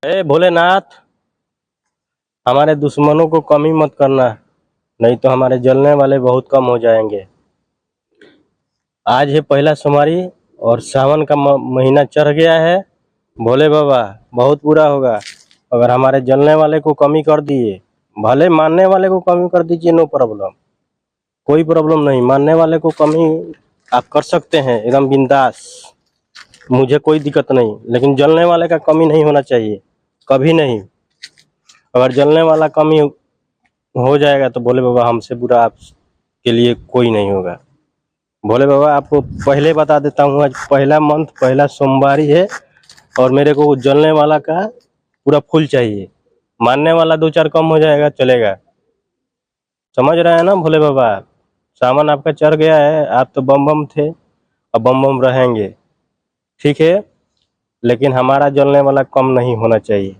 भोलेनाथ, हमारे दुश्मनों को कमी मत करना, नहीं तो हमारे जलने वाले बहुत कम हो जाएंगे। आज है पहला सोमवारी और सावन का महीना चढ़ गया है। भोले बाबा बहुत बुरा होगा अगर हमारे जलने वाले को कमी कर दिए। भले मानने वाले को कमी कर दीजिए, नो प्रॉब्लम, कोई प्रॉब्लम नहीं। मानने वाले को कमी आप कर सकते हैं एकदम बिंदास, मुझे कोई दिक्कत नहीं, लेकिन जलने वाले का कमी नहीं होना चाहिए, कभी नहीं। अगर जलने वाला कमी हो जाएगा तो भोले बाबा हमसे बुरा आपके लिए कोई नहीं होगा। भोले बाबा आपको पहले बता देता हूँ, आज पहला मंथ, पहला सोमवारी है और मेरे को जलने वाला का पूरा फुल चाहिए। मानने वाला 2-4 कम हो जाएगा, चलेगा। समझ रहे हैं ना भोले बाबा? सामान आपका चढ़ गया है, आप तो बम बम थे और बम बम रहेंगे, ठीक है, लेकिन हमारा जलने वाला कम नहीं होना चाहिए,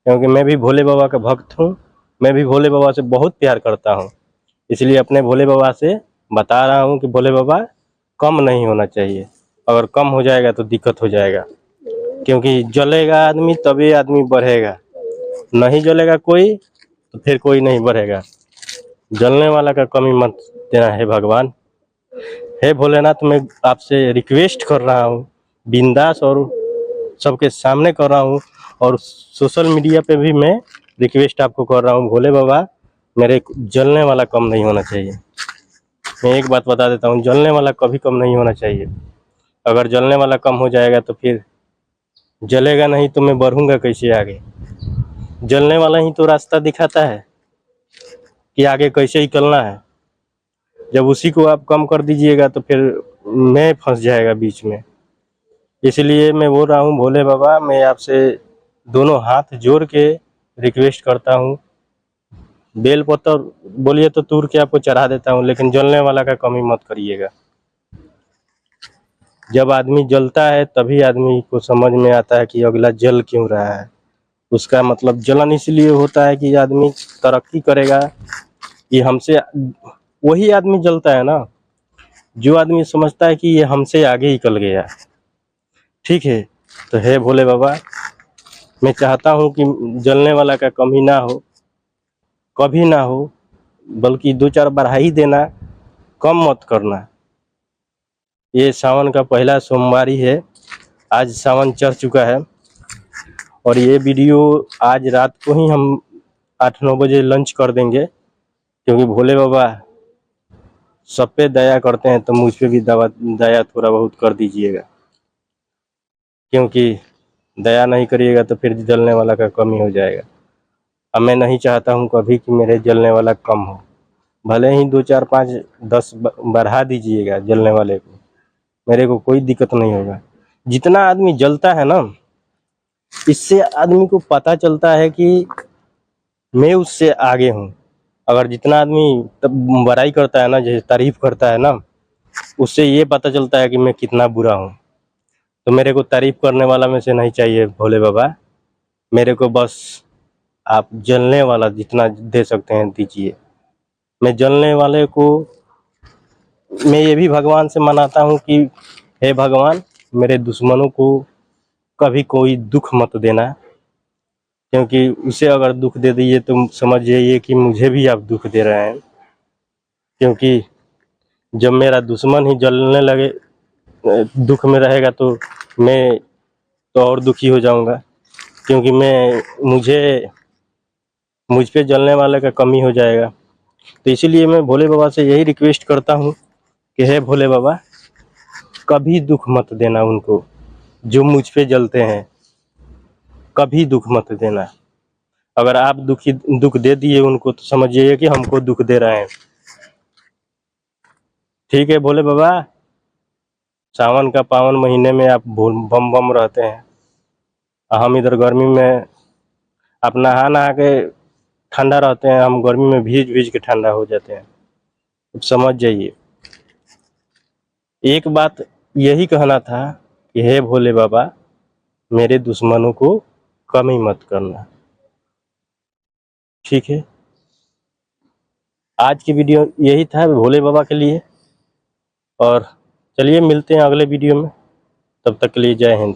क्योंकि मैं भी भोले बाबा का भक्त हूँ। मैं भी भोले बाबा से बहुत प्यार करता हूँ, इसलिए अपने भोले बाबा से बता रहा हूँ कि भोले बाबा कम नहीं होना चाहिए। अगर कम हो जाएगा तो दिक्कत हो जाएगा, क्योंकि जलेगा आदमी तभी आदमी बढ़ेगा, नहीं जलेगा कोई तो फिर कोई नहीं बढ़ेगा। जलने वाला का कमी मत देना है भगवान। हे भोलेनाथ, मैं आपसे रिक्वेस्ट कर रहा हूँ बिंदास, और सबके सामने कर रहा हूँ, और सोशल मीडिया पे भी मैं रिक्वेस्ट आपको कर रहा हूँ, भोले बाबा मेरे जलने वाला कम नहीं होना चाहिए। मैं एक बात बता देता हूँ, जलने वाला कभी कम नहीं होना चाहिए। अगर जलने वाला कम हो जाएगा तो फिर जलेगा नहीं तो मैं बढ़ूंगा कैसे आगे? जलने वाला ही तो रास्ता दिखाता है कि आगे कैसे निकलना है। जब उसी को आप कम कर दीजिएगा तो फिर मैं फंस जाएगा बीच में। इसलिए मैं बोल रहा हूँ भोले बाबा, मैं आपसे दोनों हाथ जोड़ के रिक्वेस्ट करता हूँ। बेल पत्र बोलिए तो तूर के आपको चढ़ा देता हूँ, लेकिन जलने वाला का कमी मत करिएगा। जब आदमी जलता है तभी आदमी को समझ में आता है कि अगला जल क्यों रहा है। उसका मतलब जलन इसलिए होता है कि आदमी तरक्की करेगा, ये हमसे, वही आदमी जलता है ना जो आदमी समझता है कि ये हमसे आगे निकल गया, ठीक है। तो हे भोले बाबा, मैं चाहता हूँ कि जलने वाला का कमी ना हो, कभी ना हो, बल्कि 2-4 बढ़ा ही देना, कम मत करना। ये सावन का पहला सोमवारी है, आज सावन चढ़ चुका है, और ये वीडियो आज रात को ही हम 8-9 बजे लंच कर देंगे, क्योंकि भोले बाबा सब पे दया करते हैं, तो मुझ पे भी दया थोड़ा बहुत कर दीजिएगा, क्योंकि दया नहीं करिएगा तो फिर जलने वाला का कमी हो जाएगा। अब मैं नहीं चाहता हूँ कभी कि मेरे जलने वाला कम हो, भले ही 2-4 5 10 बढ़ा दीजिएगा जलने वाले को, मेरे को कोई दिक्कत नहीं होगा। जितना आदमी जलता है ना, इससे आदमी को पता चलता है कि मैं उससे आगे हूँ। अगर जितना आदमी बड़ाई करता है ना, जैसे तारीफ करता है ना, उससे ये पता चलता है कि मैं कितना बुरा हूँ। तो मेरे को तारीफ करने वाला में से नहीं चाहिए भोले बाबा, मेरे को बस आप जलने वाला जितना दे सकते हैं दीजिए। मैं जलने वाले को, मैं ये भी भगवान से मनाता हूँ कि हे भगवान, मेरे दुश्मनों को कभी कोई दुख मत देना, क्योंकि उसे अगर दुख दे दिए तो समझ जाइए कि मुझे भी आप दुख दे रहे हैं। क्योंकि जब मेरा दुश्मन ही जलने लगे, दुख में रहेगा, तो मैं तो और दुखी हो जाऊंगा, क्योंकि मुझ पे जलने वाले का कमी हो जाएगा। तो इसीलिए मैं भोले बाबा से यही रिक्वेस्ट करता हूँ कि हे भोले बाबा, कभी दुख मत देना उनको जो मुझ पे जलते हैं, कभी दुख मत देना। अगर आप दुख दे दिए उनको तो समझिए कि हमको दुख दे रहे हैं, ठीक है भोले बाबा। सावन का पावन महीने में आप बम बम रहते हैं, हम इधर गर्मी में आप नहा नहा के ठंडा रहते हैं, हम गर्मी में भीज भीज के ठंडा हो जाते हैं। अब समझ जाइए। एक बात यही कहना था कि हे भोले बाबा, मेरे दुश्मनों को कमी मत करना, ठीक है। आज की वीडियो यही था भोले बाबा के लिए, और चलिए मिलते हैं अगले वीडियो में, तब तक के लिए जय हिंद।